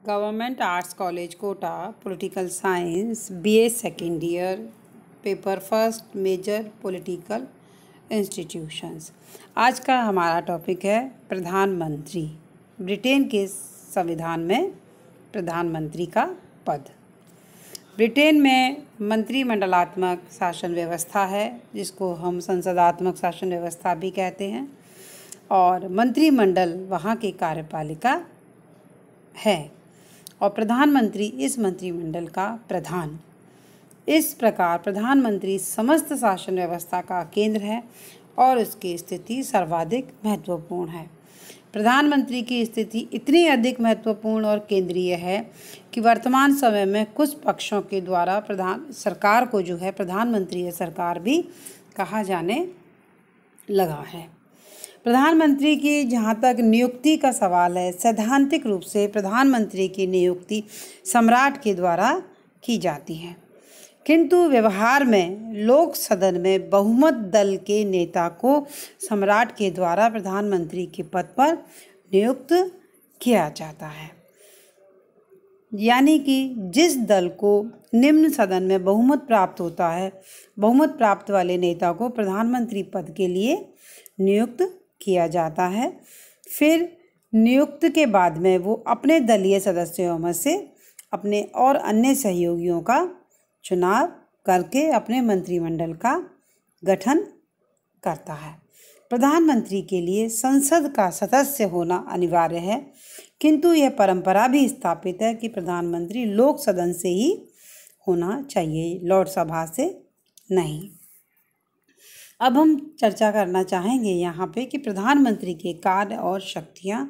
Government Arts College Kota political science BA second year paper first major political institutions. आज का हमारा topic है प्रधानमंत्री। ब्रिटेन के संविधान में प्रधानमंत्री का पद। ब्रिटेन में मंत्रिमंडलात्मक शासन व्यवस्था है, जिसको हम संसदात्मक शासन व्यवस्था भी कहते हैं, और मंत्रिमंडल वहाँ की कार्यपालिका है और प्रधानमंत्री इस मंत्रिमंडल का प्रधान। इस प्रकार प्रधानमंत्री समस्त शासन व्यवस्था का केंद्र है और उसकी स्थिति सर्वाधिक महत्वपूर्ण है। प्रधानमंत्री की स्थिति इतनी अधिक महत्वपूर्ण और केंद्रीय है कि वर्तमान समय में कुछ पक्षों के द्वारा सरकार को जो है प्रधानमंत्री सरकार भी कहा जाने लगा है। प्रधानमंत्री की जहाँ तक नियुक्ति का सवाल है, सैद्धांतिक रूप से प्रधानमंत्री की नियुक्ति सम्राट के द्वारा की जाती है, किंतु व्यवहार में लोक सदन में बहुमत दल के नेता को सम्राट के द्वारा प्रधानमंत्री के पद पर नियुक्त किया जाता है। यानी कि जिस दल को निम्न सदन में बहुमत प्राप्त होता है, बहुमत प्राप्त वाले नेता को प्रधानमंत्री पद के लिए नियुक्त किया जाता है। फिर नियुक्त के बाद में वो अपने दलीय सदस्यों में से अपने और अन्य सहयोगियों का चुनाव करके अपने मंत्रिमंडल का गठन करता है। प्रधानमंत्री के लिए संसद का सदस्य होना अनिवार्य है, किंतु यह परंपरा भी स्थापित है कि प्रधानमंत्री लोक सदन से ही होना चाहिए, लोक सभा से नहीं। अब हम चर्चा करना चाहेंगे यहाँ पे कि प्रधानमंत्री के कार्य और शक्तियाँ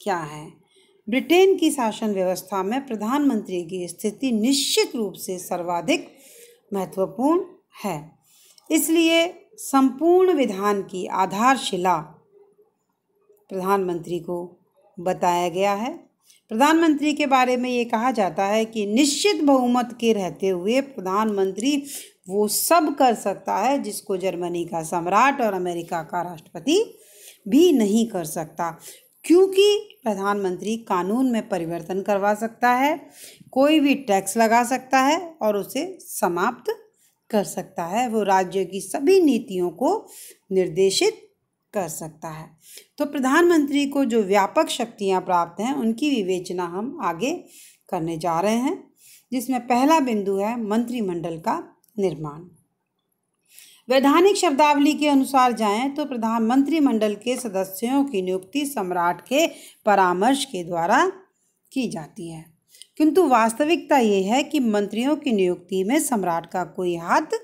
क्या हैं। ब्रिटेन की शासन व्यवस्था में प्रधानमंत्री की स्थिति निश्चित रूप से सर्वाधिक महत्वपूर्ण है। इसलिए संपूर्ण विधान की आधारशिला प्रधानमंत्री को बताया गया है। प्रधानमंत्री के बारे में ये कहा जाता है कि निश्चित बहुमत के रहते हुए प्रधानमंत्री वो सब कर सकता है जिसको जर्मनी का सम्राट और अमेरिका का राष्ट्रपति भी नहीं कर सकता, क्योंकि प्रधानमंत्री कानून में परिवर्तन करवा सकता है, कोई भी टैक्स लगा सकता है और उसे समाप्त कर सकता है। वो राज्य की सभी नीतियों को निर्देशित कर सकता है। तो प्रधानमंत्री को जो व्यापक शक्तियां प्राप्त हैं उनकी विवेचना हम आगे करने जा रहे हैं, जिसमें पहला बिंदु है मंत्रिमंडल का निर्माण। वैधानिक शब्दावली के अनुसार जाएं तो मंत्रिमंडल के सदस्यों की नियुक्ति सम्राट के परामर्श के द्वारा की जाती है, किंतु वास्तविकता ये है कि मंत्रियों की नियुक्ति में सम्राट का कोई हाथ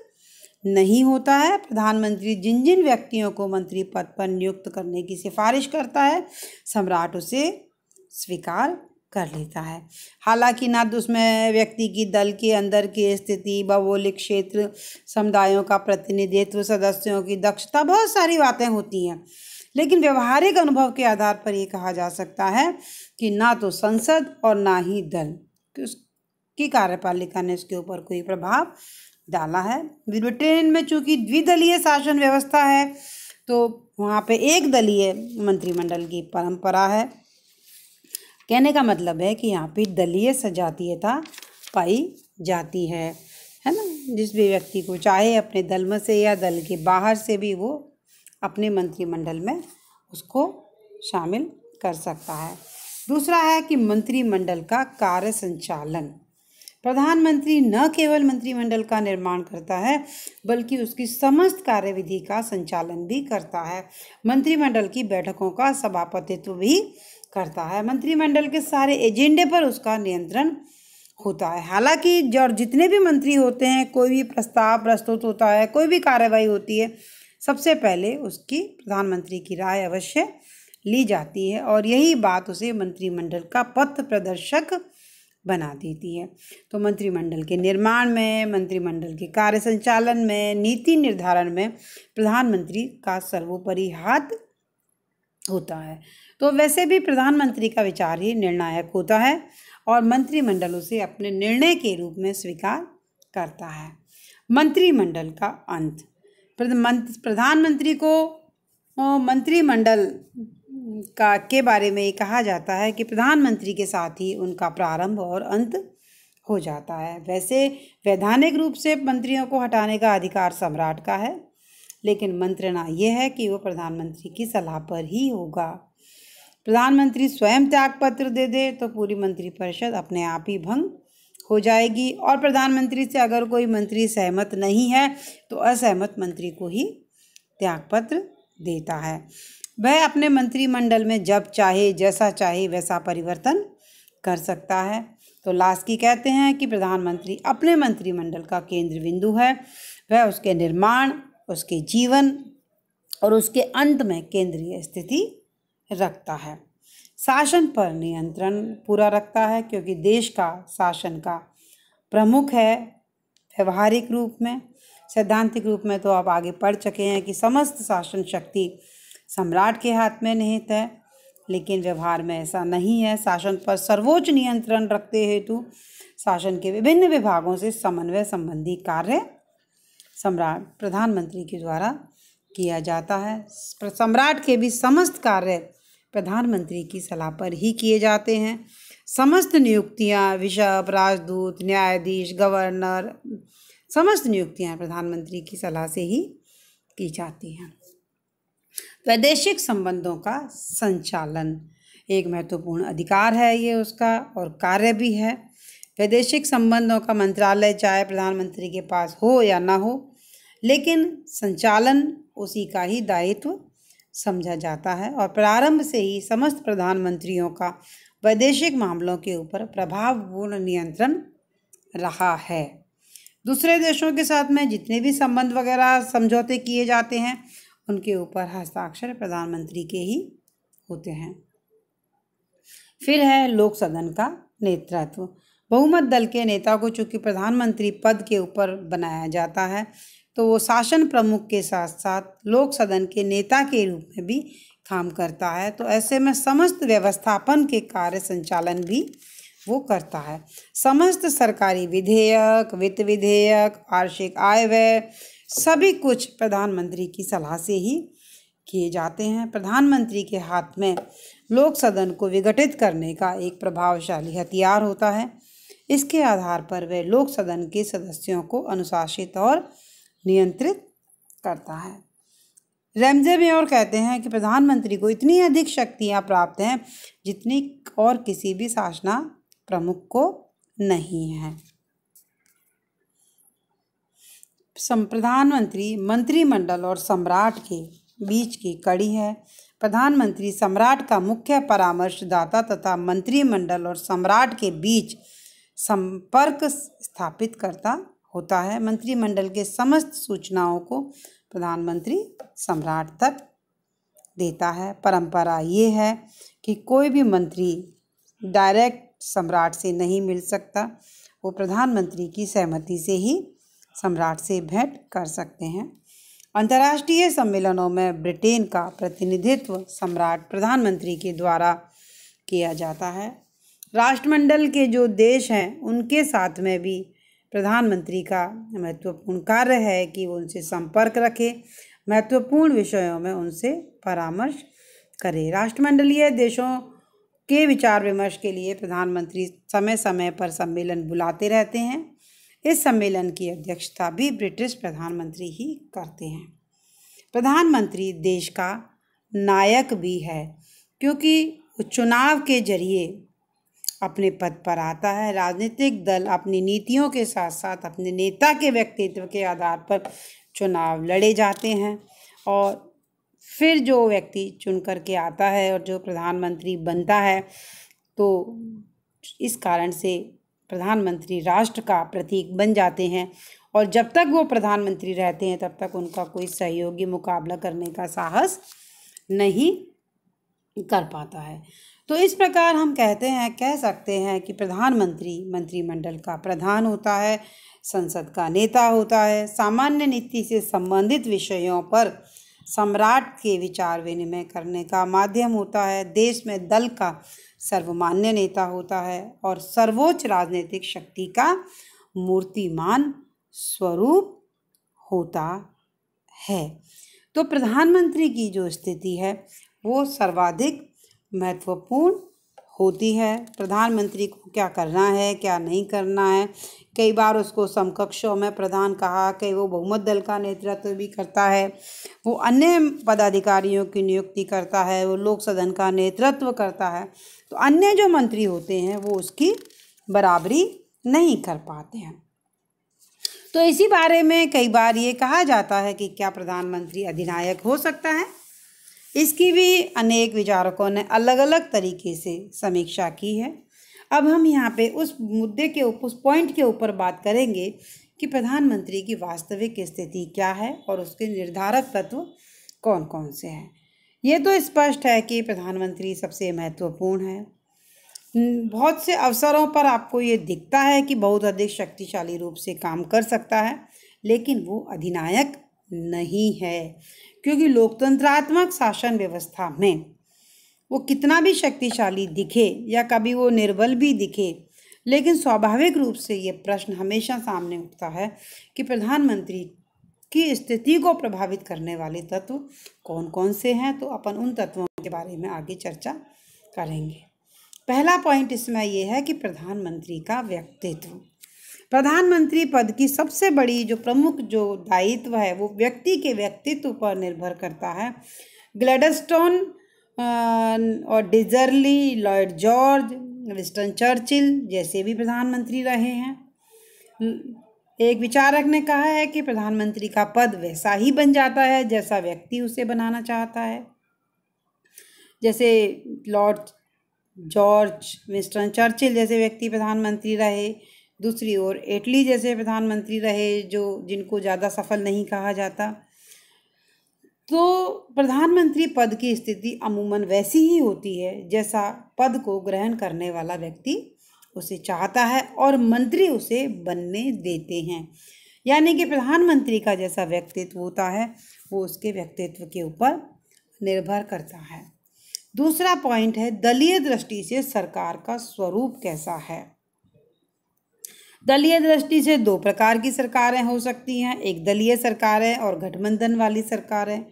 नहीं होता है। प्रधानमंत्री जिन जिन व्यक्तियों को मंत्री पद पर नियुक्त करने की सिफारिश करता है, सम्राट उसे स्वीकार कर लेता है। हालांकि ना तो उसमें व्यक्ति की दल के अंदर की स्थिति, भौगोलिक क्षेत्र, समुदायों का प्रतिनिधित्व, सदस्यों की दक्षता, बहुत सारी बातें होती हैं, लेकिन व्यवहारिक अनुभव के आधार पर ये कहा जा सकता है कि ना तो संसद और ना ही दल की कार्यपालिका ने उसके ऊपर कोई प्रभाव डाला है। ब्रिटेन में चूंकि द्विदलीय शासन व्यवस्था है, तो वहाँ पे एक दलीय मंत्रिमंडल की परंपरा है। कहने का मतलब है कि यहाँ पे दलीय सजातीयता पाई जाती है ना। जिस भी व्यक्ति को चाहे अपने दल में से या दल के बाहर से भी वो अपने मंत्रिमंडल में उसको शामिल कर सकता है। दूसरा है कि मंत्रिमंडल का कार्य संचालन। प्रधानमंत्री न केवल मंत्रिमंडल का निर्माण करता है, बल्कि उसकी समस्त कार्यविधि का संचालन भी करता है। मंत्रिमंडल की बैठकों का सभापतित्व भी करता है। मंत्रिमंडल के सारे एजेंडे पर उसका नियंत्रण होता है। हालांकि जितने भी मंत्री होते हैं, कोई भी प्रस्ताव प्रस्तुत होता है, कोई भी कार्यवाही होती है, सबसे पहले उसकी प्रधानमंत्री की राय अवश्य ली जाती है और यही बात उसे मंत्रिमंडल का पथ प्रदर्शक बना देती है। तो मंत्रिमंडल के निर्माण में, मंत्रिमंडल के कार्य संचालन में, नीति निर्धारण में प्रधानमंत्री का सर्वोपरि हाथ होता है। तो वैसे भी प्रधानमंत्री का विचार ही निर्णायक होता है और मंत्रिमंडल उसे अपने निर्णय के रूप में स्वीकार करता है। मंत्रिमंडल का अंत। प्रधानमंत्री को मंत्रिमंडल के बारे में ये कहा जाता है कि प्रधानमंत्री के साथ ही उनका प्रारंभ और अंत हो जाता है। वैसे वैधानिक रूप से मंत्रियों को हटाने का अधिकार सम्राट का है, लेकिन मंत्रणा यह है कि वो प्रधानमंत्री की सलाह पर ही होगा। प्रधानमंत्री स्वयं त्यागपत्र दे दे तो पूरी मंत्रिपरिषद अपने आप ही भंग हो जाएगी, और प्रधानमंत्री से अगर कोई मंत्री सहमत नहीं है तो असहमत मंत्री को ही त्यागपत्र देता है। वह अपने मंत्रिमंडल में जब चाहे जैसा चाहे वैसा परिवर्तन कर सकता है। तो लास्की कहते हैं कि प्रधानमंत्री अपने मंत्रिमंडल का केंद्र बिंदु है। वह उसके निर्माण, उसके जीवन और उसके अंत में केंद्रीय स्थिति रखता है। शासन पर नियंत्रण पूरा रखता है, क्योंकि देश का शासन का प्रमुख है। व्यवहारिक रूप में, सैद्धांतिक रूप में तो आप आगे पढ़ चुके हैं कि समस्त शासन शक्ति सम्राट के हाथ में निहित है, लेकिन व्यवहार में ऐसा नहीं है। शासन पर सर्वोच्च नियंत्रण रखते हेतु शासन के विभिन्न विभागों से समन्वय संबंधी कार्य सम्राट प्रधानमंत्री के द्वारा किया जाता है। सम्राट के भी समस्त कार्य प्रधानमंत्री की सलाह पर ही किए जाते हैं। समस्त नियुक्तियां, बिशप, राजदूत, न्यायाधीश, गवर्नर, समस्त नियुक्तियां प्रधानमंत्री की सलाह से ही की जाती हैं। वैदेशिक संबंधों का संचालन एक महत्वपूर्ण अधिकार है ये उसका, और कार्य भी है। वैदेशिक संबंधों का मंत्रालय चाहे प्रधानमंत्री के पास हो या ना हो, लेकिन संचालन उसी का ही दायित्व समझा जाता है, और प्रारंभ से ही समस्त प्रधानमंत्रियों का वैदेशिक मामलों के ऊपर प्रभावपूर्ण नियंत्रण रहा है। दूसरे देशों के साथ में जितने भी संबंध वगैरह समझौते किए जाते हैं, उनके ऊपर हस्ताक्षर प्रधानमंत्री के ही होते हैं। फिर है लोक सदन का नेतृत्व। बहुमत दल के नेता को चूंकि प्रधानमंत्री पद के ऊपर बनाया जाता है, तो वो शासन प्रमुख के साथ साथ लोक सदन के नेता के रूप में भी काम करता है। तो ऐसे में समस्त व्यवस्थापन के कार्य संचालन भी वो करता है। समस्त सरकारी विधेयक, वित्त विधेयक, वार्षिक आय व्यय सभी कुछ प्रधानमंत्री की सलाह से ही किए जाते हैं। प्रधानमंत्री के हाथ में लोक सदन को विघटित करने का एक प्रभावशाली हथियार होता है। इसके आधार पर वह लोक सदन के सदस्यों को अनुशासित और नियंत्रित करता है। रैमजे और कहते हैं कि प्रधानमंत्री को इतनी अधिक शक्तियां प्राप्त हैं जितनी और किसी भी शासना प्रमुख को नहीं है। प्रधानमंत्री मंत्रिमंडल और सम्राट के बीच की कड़ी है। प्रधानमंत्री सम्राट का मुख्य परामर्शदाता तथा मंत्रिमंडल और सम्राट के बीच संपर्क स्थापित करता होता है। मंत्रिमंडल के समस्त सूचनाओं को प्रधानमंत्री सम्राट तक देता है। परंपरा ये है कि कोई भी मंत्री डायरेक्ट सम्राट से नहीं मिल सकता, वो प्रधानमंत्री की सहमति से ही सम्राट से भेंट कर सकते हैं। अंतर्राष्ट्रीय सम्मेलनों में ब्रिटेन का प्रतिनिधित्व सम्राट प्रधानमंत्री के द्वारा किया जाता है। राष्ट्रमंडल के जो देश हैं उनके साथ में भी प्रधानमंत्री का महत्वपूर्ण कार्य है कि वो उनसे संपर्क रखे, महत्वपूर्ण विषयों में उनसे परामर्श करे। राष्ट्रमंडलीय देशों के विचार विमर्श के लिए प्रधानमंत्री समय समय पर सम्मेलन बुलाते रहते हैं। इस सम्मेलन की अध्यक्षता भी ब्रिटिश प्रधानमंत्री ही करते हैं। प्रधानमंत्री देश का नायक भी है, क्योंकि चुनाव के जरिए अपने पद पर आता है। राजनीतिक दल अपनी नीतियों के साथ साथ अपने नेता के व्यक्तित्व के आधार पर चुनाव लड़े जाते हैं, और फिर जो व्यक्ति चुन करके आता है और जो प्रधानमंत्री बनता है, तो इस कारण से प्रधानमंत्री राष्ट्र का प्रतीक बन जाते हैं, और जब तक वो प्रधानमंत्री रहते हैं तब तक उनका कोई सहयोगी मुकाबला करने का साहस नहीं कर पाता है। तो इस प्रकार हम कह सकते हैं कि प्रधानमंत्री मंत्रिमंडल का प्रधान होता है, संसद का नेता होता है, सामान्य नीति से संबंधित विषयों पर सम्राट के विचार विनिमय करने का माध्यम होता है, देश में दल का सर्वमान्य नेता होता है और सर्वोच्च राजनीतिक शक्ति का मूर्तिमान स्वरूप होता है। तो प्रधानमंत्री की जो स्थिति है वो सर्वाधिक महत्वपूर्ण होती है। प्रधानमंत्री को क्या करना है, क्या नहीं करना है। कई बार उसको समकक्षों में प्रधान कहा, कई वो बहुमत दल का नेतृत्व भी करता है, वो अन्य पदाधिकारियों की नियुक्ति करता है, वो लोक सदन का नेतृत्व करता है। तो अन्य जो मंत्री होते हैं वो उसकी बराबरी नहीं कर पाते हैं। तो इसी बारे में कई बार ये कहा जाता है कि क्या प्रधानमंत्री अधिनायक हो सकता है। इसकी भी अनेक विचारकों ने अलग अलग तरीके से समीक्षा की है। अब हम यहाँ पे उस मुद्दे के ऊपर, उस पॉइंट के ऊपर बात करेंगे कि प्रधानमंत्री की वास्तविक स्थिति क्या है और उसके निर्धारक तत्व कौन कौन से हैं। ये तो स्पष्ट है कि प्रधानमंत्री सबसे महत्वपूर्ण है। बहुत से अवसरों पर आपको ये दिखता है कि बहुत अधिक शक्तिशाली रूप से काम कर सकता है, लेकिन वो अधिनायक नहीं है, क्योंकि लोकतंत्रात्मक शासन व्यवस्था में वो कितना भी शक्तिशाली दिखे या कभी वो निर्बल भी दिखे, लेकिन स्वाभाविक रूप से ये प्रश्न हमेशा सामने उठता है कि प्रधानमंत्री की स्थिति को प्रभावित करने वाले तत्व कौन कौन से हैं। तो अपन उन तत्वों के बारे में आगे चर्चा करेंगे। पहला पॉइंट इसमें यह है कि प्रधानमंत्री का व्यक्तित्व। प्रधानमंत्री पद की सबसे बड़ी जो प्रमुख जो दायित्व है वो व्यक्ति के व्यक्तित्व पर निर्भर करता है। ग्लैडस्टोन और डिज़रली, लॉयड जॉर्ज, विंस्टन चर्चिल जैसे भी प्रधानमंत्री रहे हैं। एक विचारक ने कहा है कि प्रधानमंत्री का पद वैसा ही बन जाता है जैसा व्यक्ति उसे बनाना चाहता है। जैसे लॉर्ड जॉर्ज, विंस्टन चर्चिल जैसे व्यक्ति प्रधानमंत्री रहे, दूसरी ओर एटली जैसे प्रधानमंत्री रहे जिनको ज़्यादा सफल नहीं कहा जाता। तो प्रधानमंत्री पद की स्थिति अमूमन वैसी ही होती है जैसा पद को ग्रहण करने वाला व्यक्ति उसे चाहता है और मंत्री उसे बनने देते हैं। यानी कि प्रधानमंत्री का जैसा व्यक्तित्व होता है वो उसके व्यक्तित्व के ऊपर निर्भर करता है। दूसरा पॉइंट है दलीय दृष्टि से सरकार का स्वरूप कैसा है। दलीय दृष्टि से दो प्रकार की सरकारें हो सकती हैं, एक दलीय सरकार है और गठबंधन वाली सरकार है।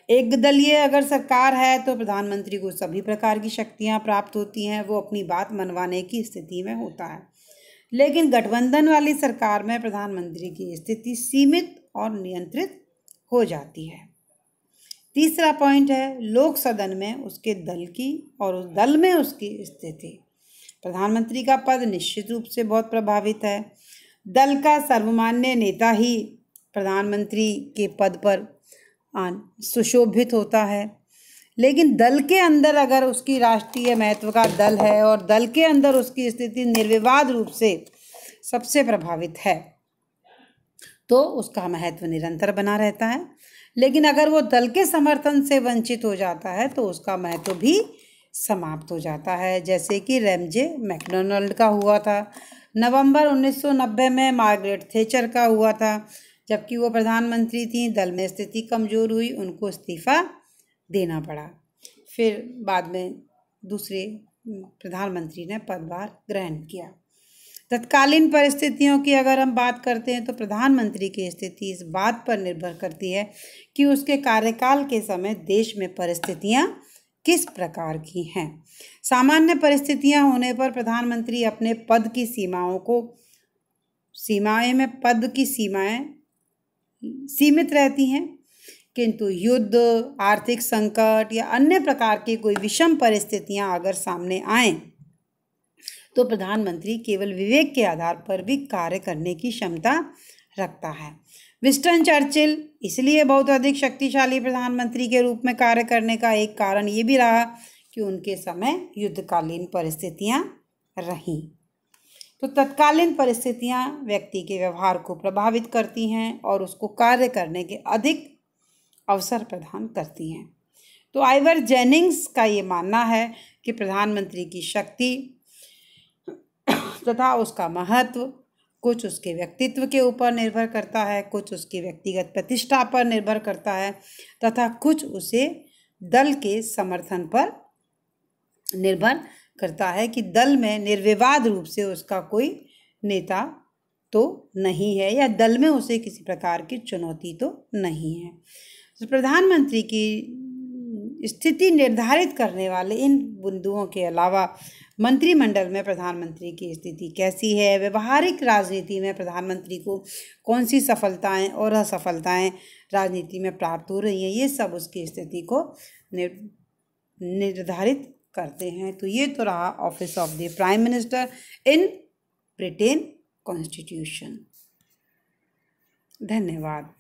एक दलीय अगर सरकार है तो प्रधानमंत्री को सभी प्रकार की शक्तियां प्राप्त होती हैं, वो अपनी बात मनवाने की स्थिति में होता है। लेकिन गठबंधन वाली सरकार में प्रधानमंत्री की स्थिति सीमित और नियंत्रित हो जाती है। तीसरा पॉइंट है लोक सदन में उसके दल की और उस दल में उसकी स्थिति। प्रधानमंत्री का पद निश्चित रूप से बहुत प्रभावित है। दल का सर्वमान्य नेता ही प्रधानमंत्री के पद पर सुशोभित होता है, लेकिन दल के अंदर अगर उसकी राष्ट्रीय महत्व का दल है और दल के अंदर उसकी स्थिति निर्विवाद रूप से सबसे प्रभावित है तो उसका महत्व निरंतर बना रहता है। लेकिन अगर वो दल के समर्थन से वंचित हो जाता है तो उसका महत्व भी समाप्त हो जाता है, जैसे कि रैमजे मैकडोनाल्ड का हुआ था। नवंबर 1990 में मार्गरेट थैचर का हुआ था, जबकि वो प्रधानमंत्री थी, दल में स्थिति कमज़ोर हुई, उनको इस्तीफ़ा देना पड़ा। फिर बाद में दूसरे प्रधानमंत्री ने पदभार ग्रहण किया। तत्कालीन परिस्थितियों की अगर हम बात करते हैं तो प्रधानमंत्री की स्थिति इस बात पर निर्भर करती है कि उसके कार्यकाल के समय देश में परिस्थितियां किस प्रकार की हैं। सामान्य परिस्थितियां होने पर प्रधानमंत्री अपने पद की सीमाएं सीमित रहती हैं, किंतु युद्ध, आर्थिक संकट या अन्य प्रकार की कोई विषम परिस्थितियां अगर सामने आएं तो प्रधानमंत्री केवल विवेक के आधार पर भी कार्य करने की क्षमता रखता है। विंस्टन चर्चिल इसलिए बहुत अधिक शक्तिशाली प्रधानमंत्री के रूप में कार्य करने का एक कारण ये भी रहा कि उनके समय युद्धकालीन परिस्थितियां रहीं। तो तत्कालीन परिस्थितियां व्यक्ति के व्यवहार को प्रभावित करती हैं और उसको कार्य करने के अधिक अवसर प्रदान करती हैं। तो आइवर जेनिंग्स का ये मानना है कि प्रधानमंत्री की शक्ति तथा उसका महत्व कुछ उसके व्यक्तित्व के ऊपर निर्भर करता है, कुछ उसकी व्यक्तिगत प्रतिष्ठा पर निर्भर करता है तथा कुछ उसे दल के समर्थन पर निर्भर करता है कि दल में निर्विवाद रूप से उसका कोई नेता तो नहीं है या दल में उसे किसी प्रकार की चुनौती तो नहीं है। तो प्रधानमंत्री की स्थिति निर्धारित करने वाले इन बिंदुओं के अलावा मंत्रिमंडल में प्रधानमंत्री की स्थिति कैसी है, व्यवहारिक राजनीति में प्रधानमंत्री को कौन सी सफलताएं और असफलताएं राजनीति में प्राप्त हो रही हैं, ये सब उसकी स्थिति को निर्धारित करते हैं। तो ये तो रहा office of the prime minister in Britain constitution. धन्यवाद।